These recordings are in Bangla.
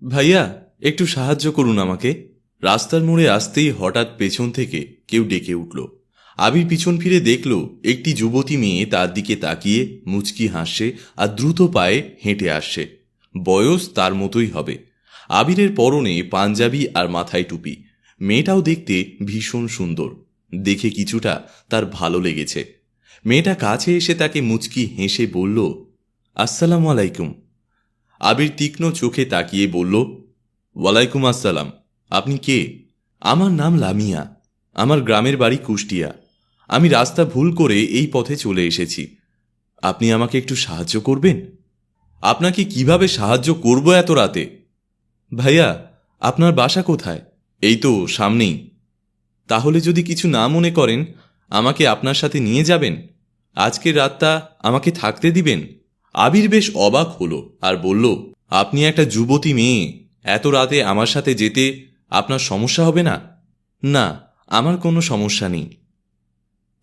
ভাইয়া, একটু সাহায্য করুন আমাকে। রাস্তার মোড়ে আসতেই হঠাৎ পেছন থেকে কেউ ডেকে উঠল। আবির পিছন ফিরে দেখল একটি যুবতী মেয়ে তার দিকে তাকিয়ে মুচকি হাসছে আর দ্রুত পায়ে হেঁটে আসছে। বয়স তার মতোই হবে। আবিরের পরনে পাঞ্জাবি আর মাথায় টুপি। মেয়েটাও দেখতে ভীষণ সুন্দর। দেখে কিছুটা তার ভালো লেগেছে। মেয়েটা কাছে এসে তাকে মুচকি হেসে বলল, আসসালামু আলাইকুম। আবির তীক্ষ্ণ চোখে তাকিয়ে বলল, ওয়ালাইকুম আসসালাম। আপনি কে? আমার নাম লামিয়া। আমার গ্রামের বাড়ি কুষ্টিয়া। আমি রাস্তা ভুল করে এই পথে চলে এসেছি। আপনি আমাকে একটু সাহায্য করবেন? আপনাকে কিভাবে সাহায্য করব এত রাতে? ভাইয়া, আপনার বাসা কোথায়? এই তো সামনেই। তাহলে যদি কিছু না মনে করেন, আমাকে আপনার সাথে নিয়ে যাবেন। আজকের রাতটা আমাকে থাকতে দিবেন। আবির বেশ অবাক হলো আর বলল, আপনি একটা যুবতী মেয়ে, এত রাতে আমার সাথে যেতে আপনার সমস্যা হবে না? না, আমার কোনো সমস্যা নেই।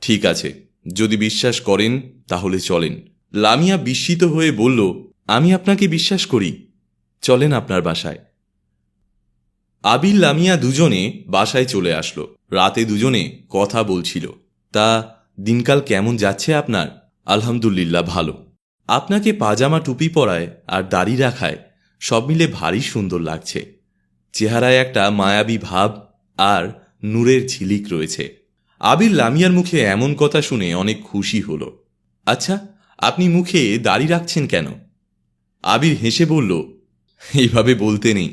ঠিক আছে, যদি বিশ্বাস করেন তাহলে চলেন। লামিয়া বিস্মিত হয়ে বলল, আমি আপনাকে বিশ্বাস করি। চলেন আপনার বাসায়। আবির লামিয়া দুজনে বাসায় চলে আসলো। রাতে দুজনে কথা বলছিল। তা দিনকাল কেমন যাচ্ছে আপনার? আলহামদুলিল্লাহ ভালো। আপনাকে পাজামা টুপি পরায় আর দাড়ি রাখায় সব মিলে ভারী সুন্দর লাগছে। চেহারায় একটা মায়াবী ভাব আর নূরের ঝিলিক রয়েছে। আবির লামিয়ার মুখে এমন কথা শুনে অনেক খুশি হলো। আচ্ছা, আপনি মুখে দাড়ি রাখছেন কেন? আবির হেসে বলল, এইভাবে বলতে নেই,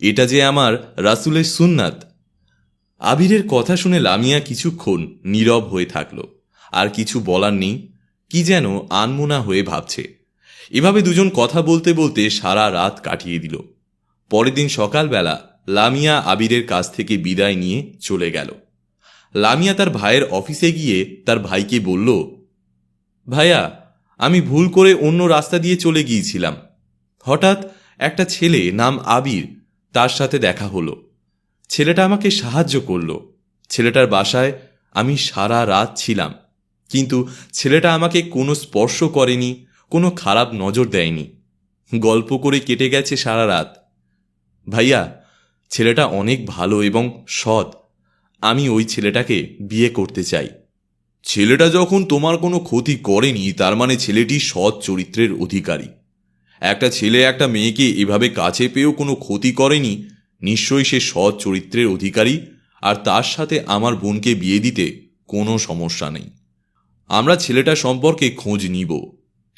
এটা যে আমার রাসূলের সুন্নাত। আবিরের কথা শুনে লামিয়া কিছুক্ষণ নীরব হয়ে থাকল। আর কিছু বলার নেই, কি যেন আনমনা হয়ে ভাবছে। এভাবে দুজন কথা বলতে বলতে সারা রাত কাটিয়ে দিল। পরের দিন সকালবেলা লামিয়া আবিরের কাছ থেকে বিদায় নিয়ে চলে গেল। লামিয়া তার ভাইয়ের অফিসে গিয়ে তার ভাইকে বলল, ভাইয়া, আমি ভুল করে অন্য রাস্তা দিয়ে চলে গিয়েছিলাম। হঠাৎ একটা ছেলে নাম আবির, তার সাথে দেখা হলো। ছেলেটা আমাকে সাহায্য করল। ছেলেটার বাসায় আমি সারা রাত ছিলাম, কিন্তু ছেলেটা আমাকে কোনো স্পর্শ করেনি, কোনো খারাপ নজর দেয়নি। গল্প করে কেটে গেছে সারা রাত। ভাইয়া, ছেলেটা অনেক ভালো এবং সৎ। আমি ওই ছেলেটাকে বিয়ে করতে চাই। ছেলেটা যখন তোমার কোনো ক্ষতি করেনি, তার মানে ছেলেটি সৎ চরিত্রের অধিকারী। একটা ছেলে একটা মেয়েকে এভাবে কাছে পেয়েও কোনো ক্ষতি করেনি, নিশ্চয়ই সে সৎ চরিত্রের অধিকারী। আর তার সাথে আমার বোনকে বিয়ে দিতে কোনো সমস্যা নেই। আমরা ছেলেটা সম্পর্কে খোঁজ নিব।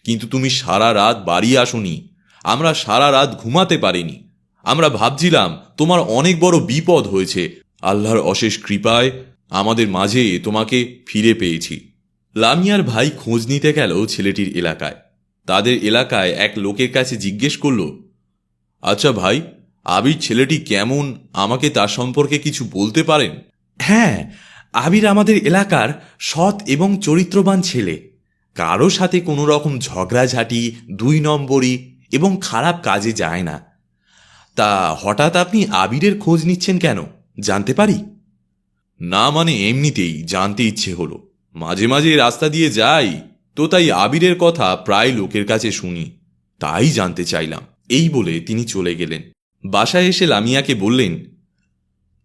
কিন্তু তুমি সারা রাত বাড়ি আসোনি, আমরা সারা রাত ঘুমাতে পারিনি। আমরা ভাবছিলাম তোমার অনেক বড় বিপদ হয়েছে। আল্লাহর অশেষ কৃপায় আমাদের মাঝে তোমাকে ফিরে পেয়েছি। লামিয়ার ভাই খোঁজ নিতে গেল ছেলেটির এলাকায়। তাদের এলাকায় এক লোকের কাছে জিজ্ঞেস করল, আচ্ছা ভাই, আবির ছেলেটি কেমন, আমাকে তার সম্পর্কে কিছু বলতে পারেন? হ্যাঁ, আবির আমাদের এলাকার সৎ এবং চরিত্রবান ছেলে। কারো সাথে কোনো রকম ঝগড়াঝাটি, দুই নম্বরই এবং খারাপ কাজে যায় না। তা হঠাৎ আপনি আবিরের খোঁজ নিচ্ছেন কেন, জানতে পারি? না মানে এমনিতেই জানতে ইচ্ছে হলো। মাঝে মাঝে রাস্তা দিয়ে যাই, তো তাই আবিরের কথা প্রায় লোকের কাছে শুনি, তাই জানতে চাইলাম। এই বলে তিনি চলে গেলেন। বাসায় এসে লামিয়াকে বললেন,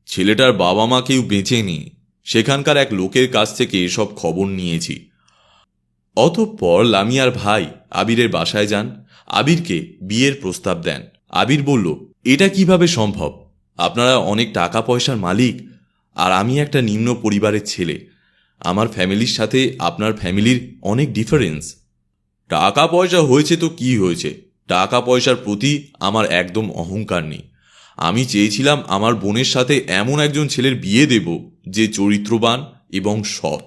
ছেলেটার বাবা মা কেউ বেঁচে নেই। সেখানকার এক লোকের কাছ থেকে সব খবর নিয়েছি। অতঃপর লামিয়ার ভাই আবিরের বাসায় যান, আবিরকে বিয়ের প্রস্তাব দেন। আবির বলল, এটা কিভাবে সম্ভব? আপনারা অনেক টাকা পয়সার মালিক, আর আমি একটা নিম্ন পরিবারের ছেলে। আমার ফ্যামিলির সাথে আপনার ফ্যামিলির অনেক ডিফারেন্স। টাকা পয়সা হয়েছে তো কি হয়েছে, টাকা পয়সার প্রতি আমার একদম অহংকার নেই। আমি চেয়েছিলাম আমার বোনের সাথে এমন একজন ছেলের বিয়ে দেব যে চরিত্রবান এবং সৎ।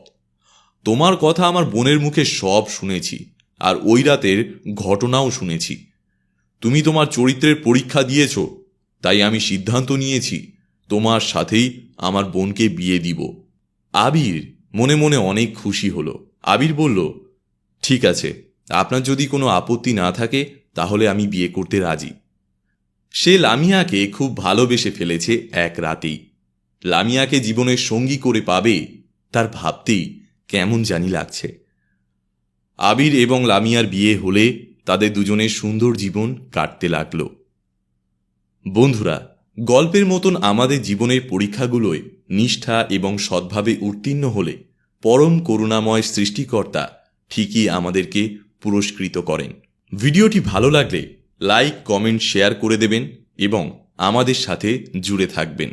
তোমার কথা আমার বোনের মুখে সব শুনেছি, আর ওই রাতের ঘটনাও শুনেছি। তুমি তোমার চরিত্রের পরীক্ষা দিয়েছ, তাই আমি সিদ্ধান্ত নিয়েছি তোমার সাথেই আমার বোনকে বিয়ে দিব। আবির মনে মনে অনেক খুশি হলো। আবির বলল, ঠিক আছে, আপনার যদি কোনো আপত্তি না থাকে তাহলে আমি বিয়ে করতে রাজি। সে লামিয়াকে খুব ভালোবেসে ফেলেছে এক রাতেই। লামিয়াকে জীবনের সঙ্গী করে পাবে, তার ভাবতেই কেমন জানি লাগছে। আবির এবং লামিয়ার বিয়ে হলে তাদের দুজনের সুন্দর জীবন কাটতে লাগলো। বন্ধুরা, গল্পের মতন আমাদের জীবনের পরীক্ষাগুলোয় নিষ্ঠা এবং সৎভাবে উত্তীর্ণ হলে পরম করুণাময় সৃষ্টিকর্তা ঠিকই আমাদেরকে পুরস্কৃত করেন। ভিডিওটি ভালো লাগলে লাইক, কমেন্ট, শেয়ার করে দেবেন এবং আমাদের সাথে জুড়ে থাকবেন।